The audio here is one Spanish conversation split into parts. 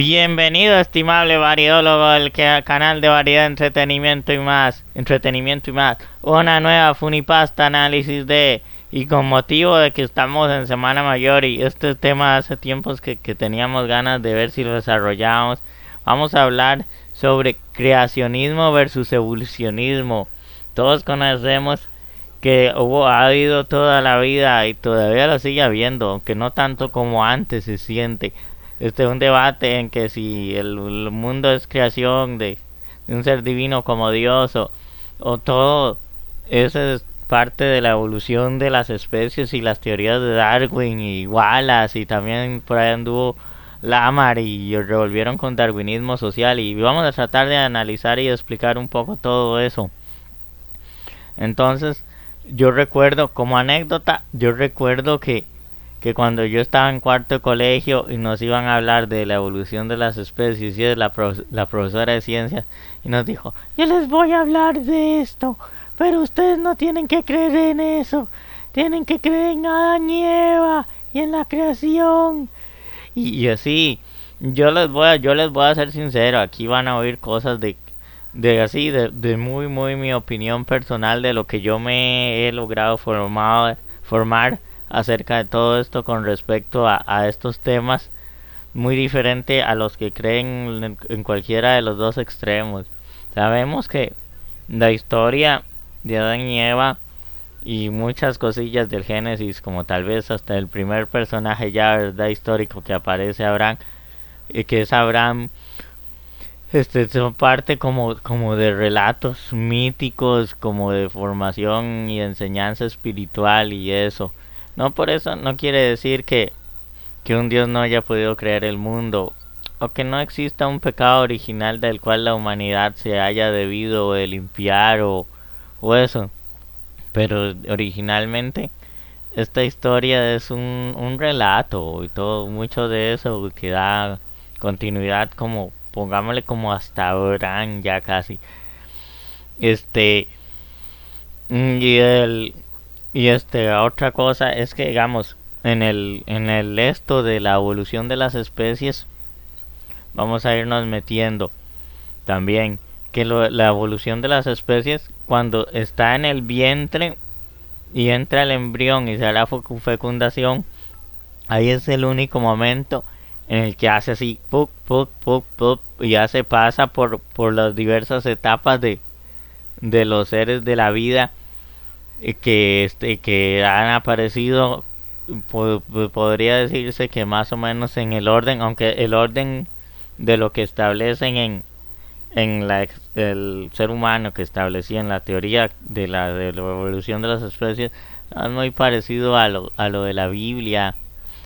Bienvenido, estimable variólogo, al canal de variedad, entretenimiento y más. Una nueva funipasta análisis de... Y con motivo de que estamos en Semana Mayor y este tema hace tiempos que teníamos ganas de ver si lo desarrollamos, vamos a hablar sobre creacionismo versus evolucionismo. Todos conocemos que ha habido toda la vida y todavía lo sigue habiendo, aunque no tanto como antes se siente. Un debate en que si el mundo es creación de un ser divino como Dios o todo eso es parte de la evolución de las especies y las teorías de Darwin y Wallace, y también por ahí anduvo Lamar y revolvieron con darwinismo social, y vamos a tratar de analizar y explicar un poco todo eso. Entonces, yo recuerdo como anécdota, que cuando yo estaba en cuarto de colegio y nos iban a hablar de la evolución de las especies, y es la profesora de ciencias, y nos dijo: yo les voy a hablar de esto, pero ustedes no tienen que creer en eso, tienen que creer en Adán y Eva y en la creación. Y así, yo les voy a ser sincero, aquí van a oír cosas de muy mi opinión personal, de lo que yo me he logrado formar acerca de todo esto con respecto a estos temas, muy diferente a los que creen en cualquiera de los dos extremos. Sabemos que la historia de Adán y Eva y muchas cosillas del Génesis, como tal vez hasta el primer personaje ya, verdad, histórico que aparece, Abraham, y que es Abraham, son parte como de relatos míticos, como de formación y enseñanza espiritual y eso. No, por eso no quiere decir que un Dios no haya podido crear el mundo, o que no exista un pecado original del cual la humanidad se haya debido de limpiar o eso. Pero originalmente esta historia es un relato, y todo, mucho de eso que da continuidad, como pongámosle como hasta Abraham ya casi. Este y el otra cosa es que, digamos, en el esto de la evolución de las especies, vamos a irnos metiendo también que la evolución de las especies, cuando está en el vientre y entra el embrión y se da la fecundación, ahí es el único momento en el que hace así puc puc puc puc, y ya se pasa por las diversas etapas de los seres de la vida que han aparecido. Podría decirse que más o menos en el orden, aunque el orden de lo que establecen el ser humano, que establecía en la teoría de la evolución de las especies, es muy parecido a lo de la Biblia.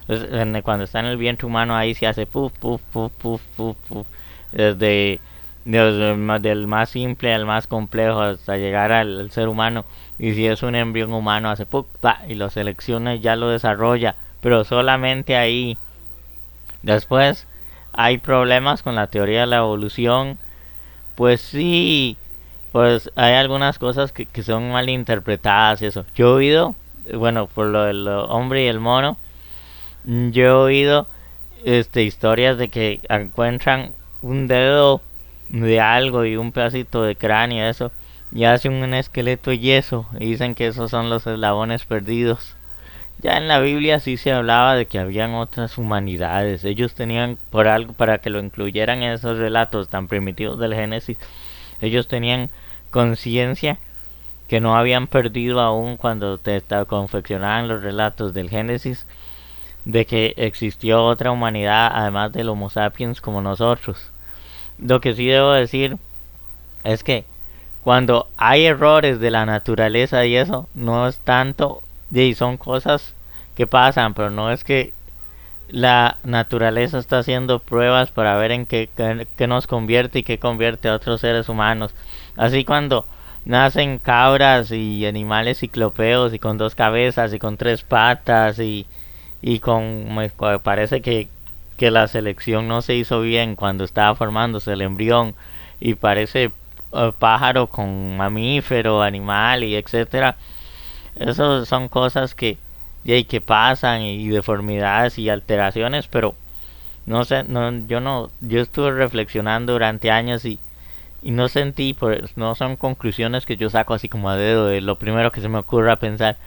Entonces, cuando está en el vientre humano, ahí se hace puf puf puf puf puf puf, desde del más simple al más complejo hasta llegar al ser humano. Y si es un embrión humano, hace puf pa, y lo selecciona y ya lo desarrolla, pero solamente ahí. Después hay problemas con la teoría de la evolución. Pues sí, pues hay algunas cosas que son mal interpretadas y eso. Yo he oído, bueno, por lo del hombre y el mono, yo he oído historias de que encuentran un dedo de algo y un pedacito de cráneo, eso, y hacen un esqueleto de yeso y dicen que esos son los eslabones perdidos. Ya en la Biblia sí se hablaba de que habían otras humanidades. Ellos tenían, por algo, para que lo incluyeran en esos relatos tan primitivos del Génesis, ellos tenían conciencia que no habían perdido aún cuando confeccionaban los relatos del Génesis, de que existió otra humanidad además del Homo sapiens como nosotros. Lo que sí debo decir es que cuando hay errores de la naturaleza y eso, no es tanto, y son cosas que pasan, pero no es que la naturaleza está haciendo pruebas para ver en qué nos convierte y qué convierte a otros seres humanos. Así cuando nacen cabras y animales ciclopeos y con dos cabezas y con tres patas y parece que la selección no se hizo bien cuando estaba formándose el embrión, y parece pájaro con mamífero, animal y etcétera. Esas son cosas que pasan, y deformidades y alteraciones, pero No sé, yo estuve reflexionando durante años y no sentí, pues no son conclusiones que yo saco así como a dedo de lo primero que se me ocurra pensar.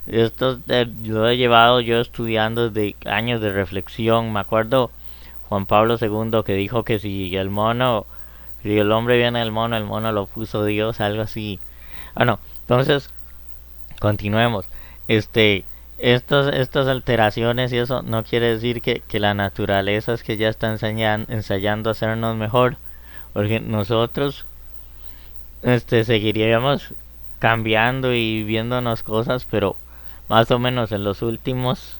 Esto lo he llevado yo estudiando de años de reflexión. Me acuerdo Juan Pablo II que dijo que si el hombre viene del mono, el mono lo puso Dios, algo así. Bueno, entonces continuemos. Este, estas alteraciones y eso no quiere decir que la naturaleza es que ya está ensayando a hacernos mejor, porque nosotros seguiríamos cambiando y viéndonos cosas, pero más o menos en los últimos,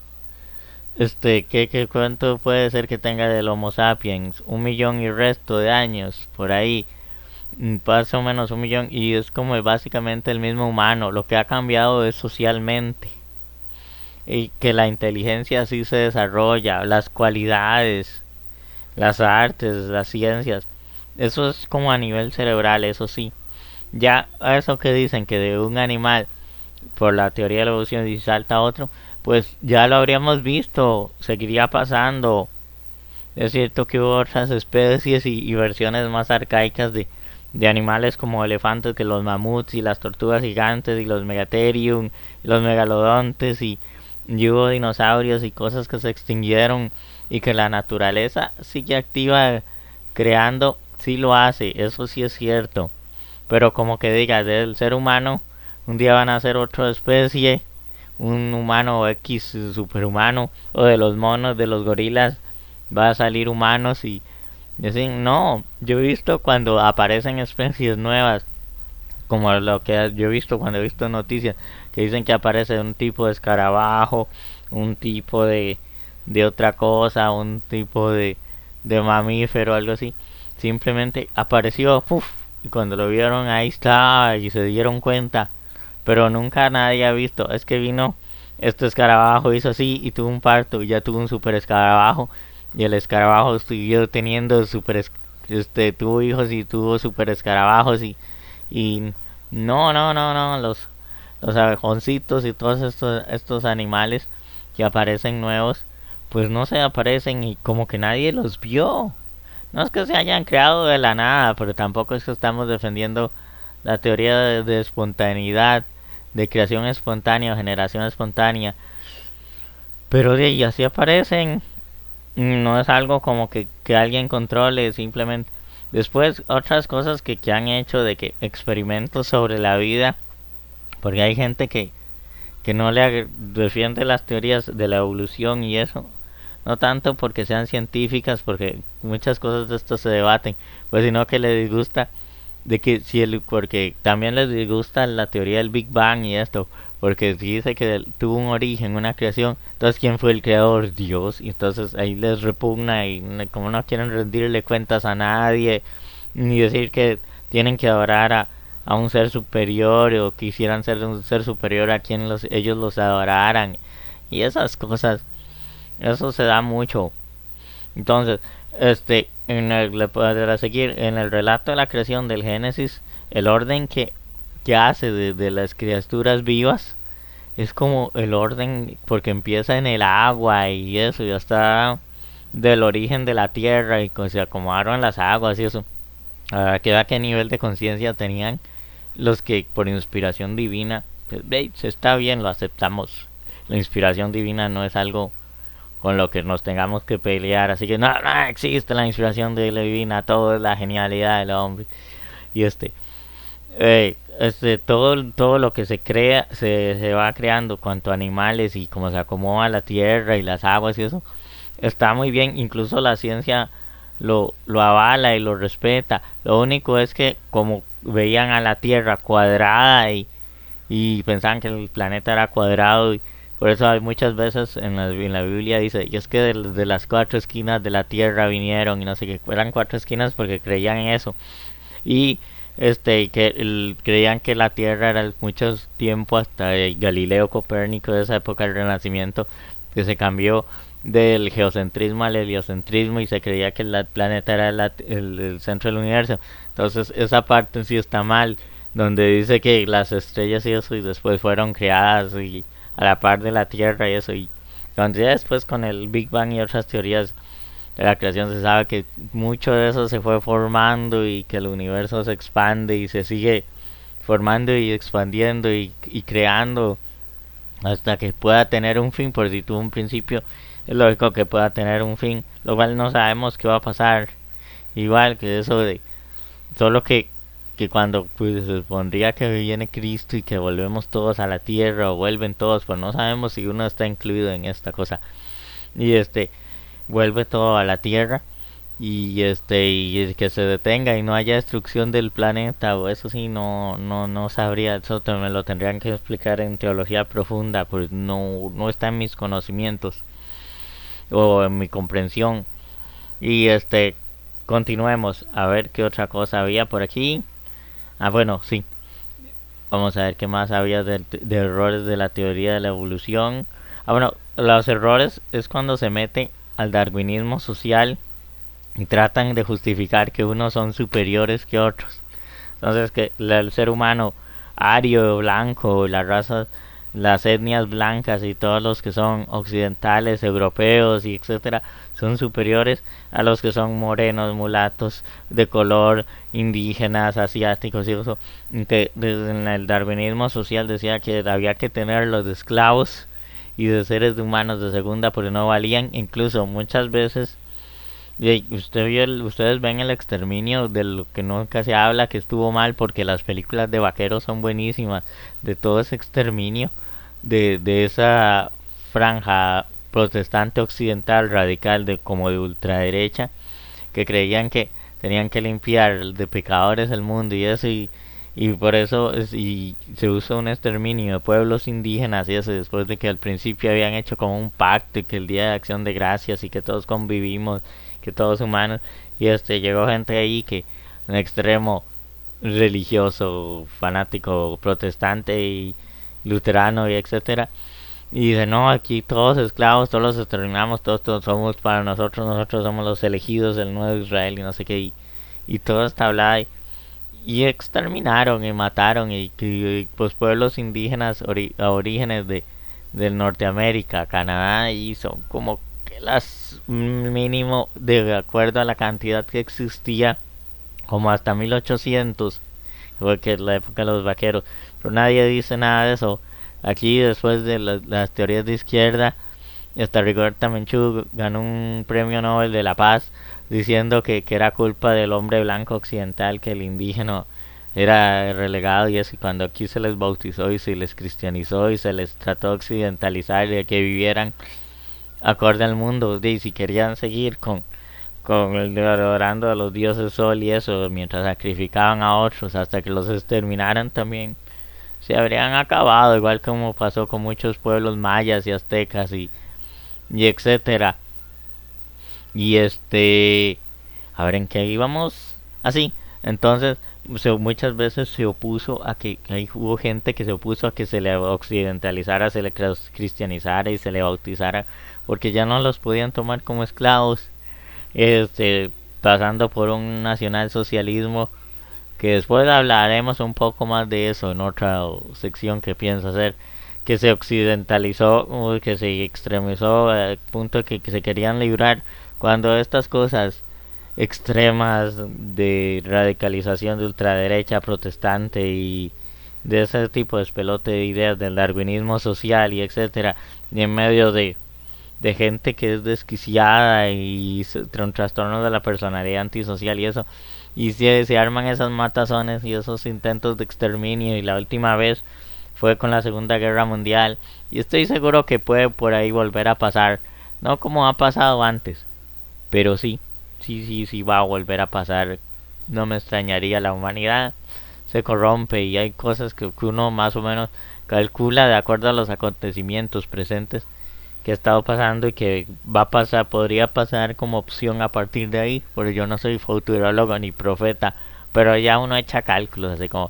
¿qué cuánto puede ser que tenga del Homo sapiens? 1 millón y resto de años, por ahí, más o menos 1 millón, y es como básicamente el mismo humano. Lo que ha cambiado es socialmente, y que la inteligencia sí se desarrolla, las cualidades, las artes, las ciencias, eso es como a nivel cerebral, eso sí. Ya eso que dicen que de un animal, por la teoría de la evolución, y salta a otro, pues ya lo habríamos visto, seguiría pasando. Es cierto que hubo otras especies y versiones más arcaicas de animales como elefantes, que los mamuts y las tortugas gigantes y los megatherium, y los megalodontes y hubo dinosaurios y cosas que se extinguieron y que la naturaleza sigue activa creando, sí lo hace, eso sí es cierto. Pero como que diga, del ser humano, un día van a ser otra especie, un humano X superhumano, o de los monos, de los gorilas, va a salir humanos y así, no, yo he visto cuando aparecen especies nuevas, como lo que yo he visto cuando he visto noticias, que dicen que aparece un tipo de escarabajo, un tipo de otra cosa, un tipo de mamífero, algo así, simplemente apareció, ¡puf! Y cuando lo vieron ahí estaba y se dieron cuenta, pero nunca nadie ha visto, es que vino este escarabajo, hizo así y tuvo un parto y ya tuvo un super escarabajo y el escarabajo siguió teniendo tuvo hijos y tuvo super escarabajos y no, los abejoncitos y todos estos animales que aparecen nuevos, pues no se aparecen y como que nadie los vio. No es que se hayan creado de la nada, pero tampoco es que estamos defendiendo la teoría de espontaneidad, de creación espontánea o generación espontánea. Pero de ahí así aparecen. No es algo como que alguien controle simplemente. Después otras cosas que han hecho de que experimentos sobre la vida, porque hay gente que no defiende las teorías de la evolución y eso, no tanto porque sean científicas, porque muchas cosas de esto se debaten, pues sino que les disgusta de que si porque también les disgusta la teoría del Big Bang y esto, porque si dice que tuvo un origen, una creación, entonces quién fue el creador, Dios, y entonces ahí les repugna y como no quieren rendirle cuentas a nadie, ni decir que tienen que adorar a un ser superior o quisieran ser un ser superior a quien ellos los adoraran y esas cosas, eso se da mucho. Entonces, para seguir, en el relato de la creación del Génesis, el orden que hace de las criaturas vivas es como el orden, porque empieza en el agua y eso, ya está del origen de la tierra y se acomodaron las aguas y eso. Ahora queda qué nivel de conciencia tenían los que por inspiración divina, pues, se está bien, lo aceptamos. La inspiración divina no es algo con lo que nos tengamos que pelear, así que no existe la inspiración divina, todo es la genialidad del hombre. Y todo lo que se crea, se va creando cuanto a animales y cómo se acomoda la tierra y las aguas y eso, está muy bien, incluso la ciencia lo avala y lo respeta. Lo único es que como veían a la tierra cuadrada y pensaban que el planeta era cuadrado y por eso hay muchas veces en la Biblia dice, y es que de las 4 esquinas de la tierra vinieron y no sé qué, eran 4 esquinas porque creían en eso. Y creían que la tierra era mucho tiempo hasta Galileo Copérnico de esa época del Renacimiento que se cambió del geocentrismo al heliocentrismo y se creía que el planeta era el centro del universo. Entonces esa parte sí está mal, donde dice que las estrellas y eso y después fueron creadas y a la par de la Tierra y eso y donde ya después con el Big Bang y otras teorías de la creación se sabe que mucho de eso se fue formando y que el universo se expande y se sigue formando y expandiendo y creando hasta que pueda tener un fin, por si tuvo un principio, es lógico que pueda tener un fin, lo cual no sabemos qué va a pasar. Igual que eso de solo que cuando pues, se supondría que viene Cristo y que volvemos todos a la tierra o vuelven todos, pues no sabemos si uno está incluido en esta cosa. Y vuelve todo a la tierra y que se detenga y no haya destrucción del planeta o eso sí no sabría, eso me lo tendrían que explicar en teología profunda, pues no está en mis conocimientos o en mi comprensión. Y continuemos a ver qué otra cosa había por aquí. Bueno, sí. Vamos a ver qué más había de errores de la teoría de la evolución. Bueno, los errores es cuando se mete al darwinismo social y tratan de justificar que unos son superiores que otros. Entonces que el ser humano ario, blanco, las razas, las etnias blancas y todos los que son occidentales, europeos y etcétera, son superiores a los que son morenos, mulatos, de color, indígenas, asiáticos y eso. Que desde el darwinismo social decía que había que tenerlos de esclavos y de seres humanos de segunda porque no valían, incluso muchas veces y ustedes ven el exterminio de lo que nunca se habla, que estuvo mal porque las películas de vaqueros son buenísimas, de todo ese exterminio, de esa franja protestante occidental radical de como de ultraderecha, que creían que tenían que limpiar de pecadores el mundo y eso y por eso y se usa un exterminio de pueblos indígenas y eso después de que al principio habían hecho como un pacto y que el día de acción de gracias y que todos convivimos, que todos humanos y llegó gente ahí que un extremo religioso, fanático, protestante y luterano y etcétera y dice no, aquí todos esclavos, todos los exterminamos, todos somos para nosotros, nosotros somos los elegidos del nuevo Israel y no sé qué y todo está hablado y exterminaron y mataron y pues pueblos indígenas orígenes de Norteamérica, Canadá y son como que las mínimo de acuerdo a la cantidad que existía como hasta 1800 fue que es la época de los vaqueros, pero nadie dice nada de eso. Aquí después de las teorías de izquierda hasta Rigoberta Menchú ganó un premio Nobel de la Paz diciendo que era culpa del hombre blanco occidental, que el indígena era relegado y eso, y cuando aquí se les bautizó y se les cristianizó y se les trató de occidentalizar y de que vivieran acorde al mundo, y si querían seguir con el de adorando a los dioses sol y eso, mientras sacrificaban a otros hasta que los exterminaran también, se habrían acabado, igual como pasó con muchos pueblos mayas y aztecas y etcétera. Y a ver en qué íbamos. Así, entonces muchas veces se opuso a que hubo gente que se opuso a que se le occidentalizara, se le cristianizara y se le bautizara, porque ya no los podían tomar como esclavos. Pasando por un nacionalsocialismo que después hablaremos un poco más de eso en otra sección que pienso hacer, que se occidentalizó, que se extremizó al punto que se querían librar cuando estas cosas extremas de radicalización de ultraderecha protestante y de ese tipo de despelote de ideas del darwinismo social y etcétera, y en medio de gente que es desquiciada y un trastorno de la personalidad antisocial y eso, y se arman esas matazones y esos intentos de exterminio y la última vez fue con la Segunda Guerra Mundial y estoy seguro que puede por ahí volver a pasar, no como ha pasado antes, pero sí va a volver a pasar. No me extrañaría, la humanidad se corrompe y hay cosas que uno más o menos calcula de acuerdo a los acontecimientos presentes que ha estado pasando y que va a pasar, podría pasar como opción a partir de ahí, porque yo no soy futurólogo ni profeta, pero ya uno echa cálculos así como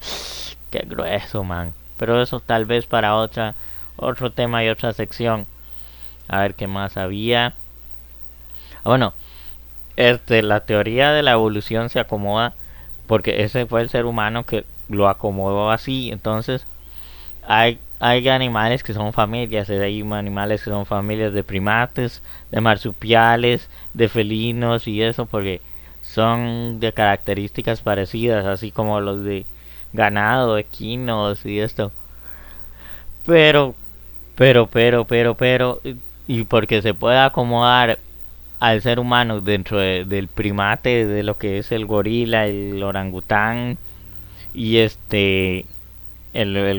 qué grueso, man. Pero eso tal vez para otro tema y otra sección. A ver qué más había. Bueno, la teoría de la evolución se acomoda porque ese fue el ser humano que lo acomodó así. Entonces hay hay animales que son familias, hay animales que son familias de primates, de marsupiales, de felinos y eso, porque son de características parecidas, así como los de ganado, equinos y esto. Pero, pero, y porque se puede acomodar al ser humano dentro del primate, de lo que es el gorila, el orangután y el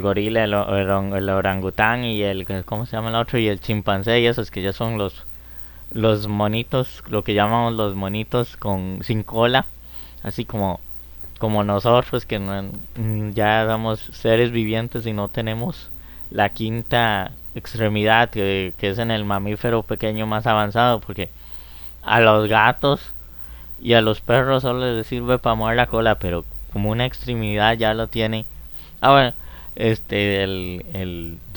gorila, el orangután y ¿cómo se llama el otro? Y el chimpancé y esos que ya son los monitos, lo que llamamos los monitos sin cola, así como nosotros que ya somos seres vivientes y no tenemos la quinta extremidad que es en el mamífero pequeño más avanzado, porque a los gatos y a los perros solo les sirve para mover la cola, pero como una extremidad ya lo tiene. Ah, bueno,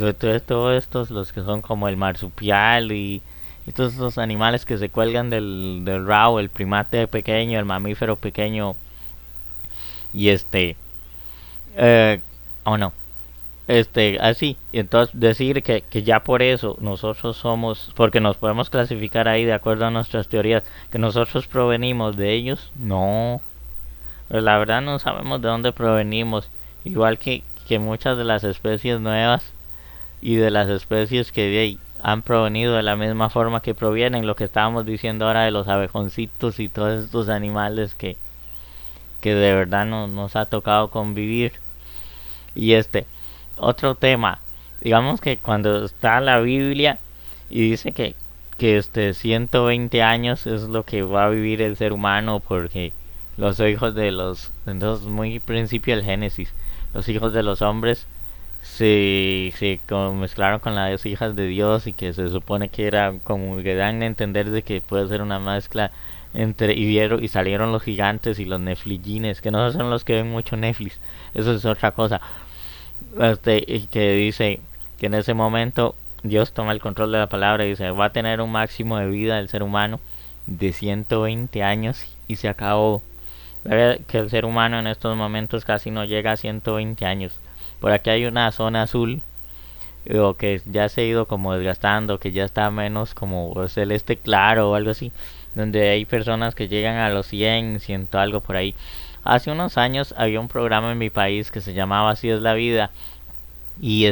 todos estos, los que son como el marsupial y todos estos animales que se cuelgan del rabo, el primate pequeño, el mamífero pequeño, y eh, o no, así, y entonces decir que ya por eso nosotros somos, porque nos podemos clasificar ahí de acuerdo a nuestras teorías, que nosotros provenimos de ellos, no, pues la verdad no sabemos de dónde provenimos, igual que muchas de las especies nuevas y de las especies que han provenido de la misma forma que provienen, lo que estábamos diciendo ahora de los abejoncitos y todos estos animales que de verdad no, nos ha tocado convivir. Y otro tema, digamos que cuando está la Biblia y dice que 120 años es lo que va a vivir el ser humano porque los hijos entonces muy principio del Génesis, los hijos de los hombres se mezclaron con las hijas de Dios y que se supone que era como que dan a entender de que puede ser una mezcla entre y salieron los gigantes y los nefligines, que no son los que ven mucho Netflix, eso es otra cosa. Y que dice que en ese momento Dios toma el control de la palabra y dice va a tener un máximo de vida del ser humano de 120 años y se acabó. Que el ser humano en estos momentos casi no llega a 120 años. Por aquí hay una zona azul o que ya se ha ido como desgastando, que ya está menos como celeste claro o algo así, donde hay personas que llegan a los 100, 100 algo por ahí. Hace unos años había un programa en mi país que se llamaba Así es la vida y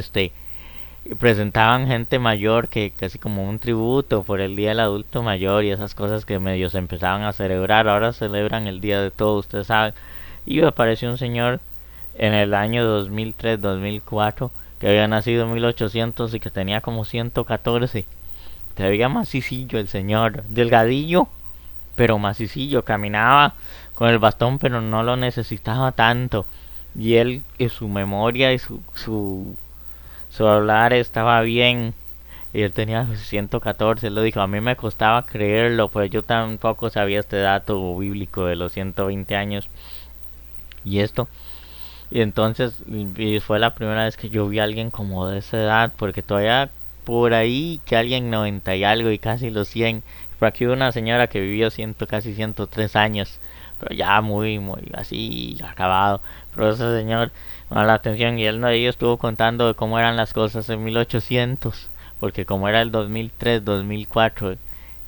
presentaban gente mayor que casi como un tributo por el Día del Adulto Mayor y esas cosas que medio se empezaban a celebrar. Ahora celebran el Día de Todo, ustedes saben. Y apareció un señor en el año 2003-2004 que había nacido en 1800 y que tenía como 114. Se veía macicillo el señor, delgadillo, pero macicillo, caminaba con el bastón pero no lo necesitaba tanto. Y él, su memoria y su hablar estaba bien. Y él tenía 114, él lo dijo, a mí me costaba creerlo, pero yo tampoco sabía este dato bíblico de los 120 años. Y y entonces y fue la primera vez que yo vi a alguien como de esa edad, porque todavía por ahí que alguien 90 y algo y casi los 100. Por aquí hubo una señora que vivió casi 103 años, pero ya muy así acabado. Pero ese señor me da la atención y él no ella estuvo contando de cómo eran las cosas en 1800, porque como era el 2003, 2004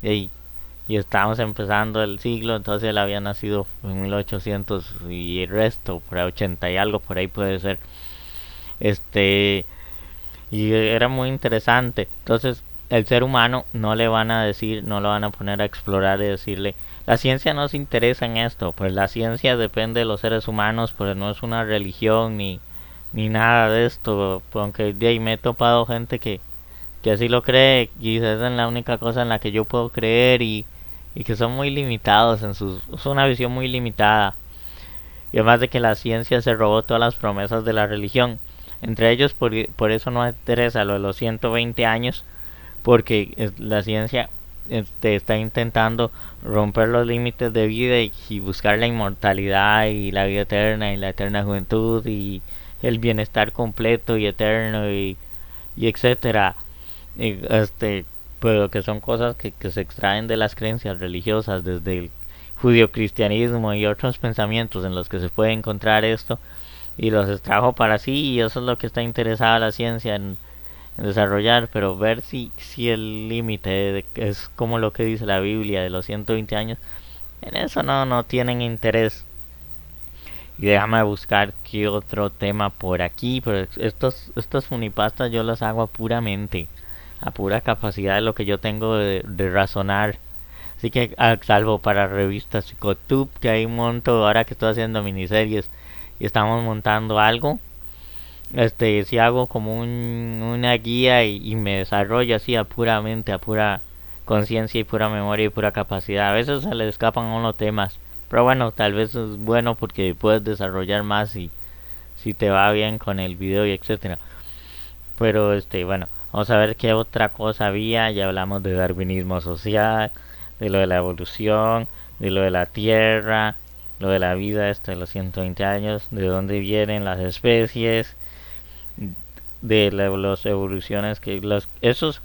y, y estábamos empezando el siglo, entonces él había nacido en 1800 y el resto por ahí 80 y algo por ahí puede ser. Este y era muy interesante. Entonces, el ser humano no le van a decir, no lo van a poner a explorar y decirle, la ciencia no se interesa en esto, pues la ciencia depende de los seres humanos, pues no es una religión ni nada de esto, pues aunque de ahí me he topado gente que así lo cree y esa es la única cosa en la que yo puedo creer y que son muy limitados es una visión muy limitada. Y además de que la ciencia se robó todas las promesas de la religión. Entre ellos, por eso no interesa lo de los 120 años, porque la ciencia está intentando romper los límites de vida y buscar la inmortalidad y la vida eterna y la eterna juventud y el bienestar completo y eterno y etcétera. Y, pero que son cosas que se extraen de las creencias religiosas desde el judio-cristianismo y otros pensamientos en los que se puede encontrar esto y los extrajo para sí, y eso es lo que está interesada la ciencia en desarrollar, pero ver si el límite es como lo que dice la Biblia de los 120 años, en eso no tienen interés. Y déjame buscar qué otro tema por aquí, pero estos funipastas yo los hago a pura capacidad de lo que yo tengo de razonar. Así que, salvo para revistas Psicotube, que hay un montón, ahora que estoy haciendo miniseries y estamos montando algo, si hago como una guía y me desarrollo así a puramente, a pura conciencia y pura memoria y pura capacidad. A veces se le escapan a uno temas, pero bueno, tal vez es bueno porque puedes desarrollar más si te va bien con el video y etcétera. Pero bueno, vamos a ver qué otra cosa había. Ya hablamos de darwinismo social, de lo de la evolución, de lo de la tierra, lo de la vida de los 120 años, de dónde vienen las especies, de las evoluciones que eso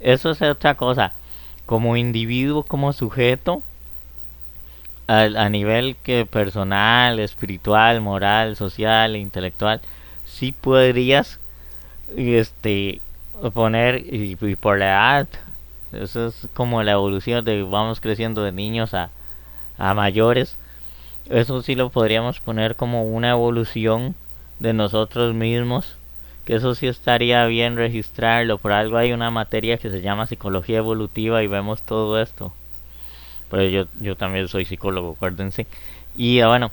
es otra cosa. Como individuo, como sujeto, a nivel que personal, espiritual, moral, social, intelectual, sí podrías este poner y por la edad, eso es como la evolución de vamos creciendo de niños a mayores. Eso sí lo podríamos poner como una evolución de nosotros mismos, que eso sí estaría bien registrarlo. Por algo hay una materia que se llama psicología evolutiva y vemos todo esto. Pero yo también soy psicólogo, acuérdense. Y bueno,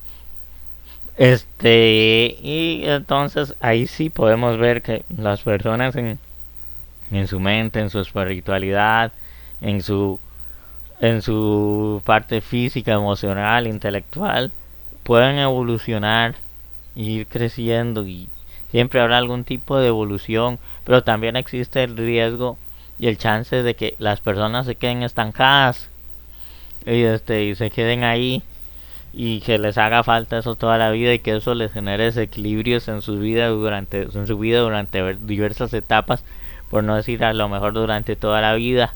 y entonces ahí sí podemos ver que las personas en su mente, en su espiritualidad, en su en su parte física, emocional, intelectual, pueden evolucionar, ir creciendo y siempre habrá algún tipo de evolución, pero también existe el riesgo y el chance de que las personas se queden estancadas y se queden ahí y que les haga falta eso toda la vida y que eso les genere desequilibrios en su vida durante diversas etapas, por no decir a lo mejor durante toda la vida,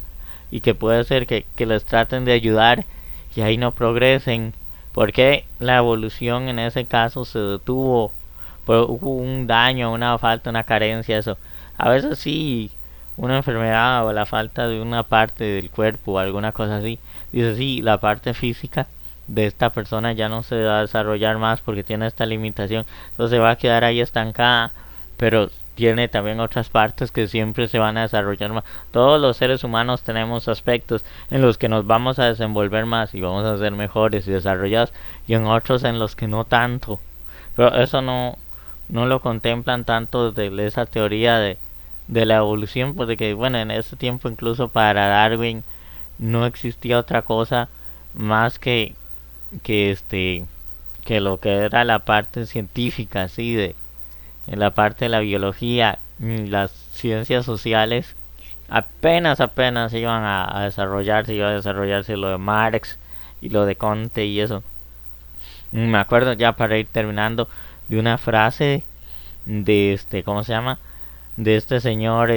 y que puede ser que les traten de ayudar y ahí no progresen porque la evolución en ese caso se detuvo, pues hubo un daño, una falta, una carencia, eso. A veces sí, una enfermedad o la falta de una parte del cuerpo o alguna cosa así. Dice, sí, la parte física de esta persona ya no se va a desarrollar más porque tiene esta limitación, entonces va a quedar ahí estancada, pero tiene también otras partes que siempre se van a desarrollar más. Todos los seres humanos tenemos aspectos en los que nos vamos a desenvolver más y vamos a ser mejores y desarrollados, y en otros en los que no tanto. Pero eso no lo contemplan tanto desde esa teoría de la evolución, porque bueno, en ese tiempo incluso para Darwin no existía otra cosa más que que lo que era la parte científica, así de en la parte de la biología, las ciencias sociales apenas iban a desarrollarse, iba a desarrollarse lo de Marx y lo de Comte y eso. Me acuerdo ya para ir terminando de una frase de ¿cómo se llama? De este señor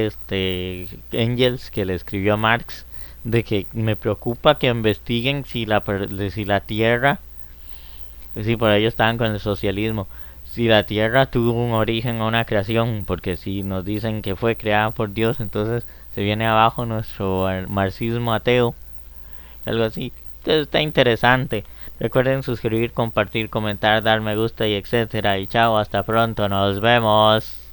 Engels, que le escribió a Marx, de que me preocupa que investiguen si la Tierra, si por ello estaban con el socialismo, si la Tierra tuvo un origen o una creación, porque si nos dicen que fue creada por Dios, entonces se viene abajo nuestro marxismo ateo, algo así. Entonces está interesante. Recuerden suscribir, compartir, comentar, dar me gusta y etcétera. Y chao, hasta pronto, nos vemos.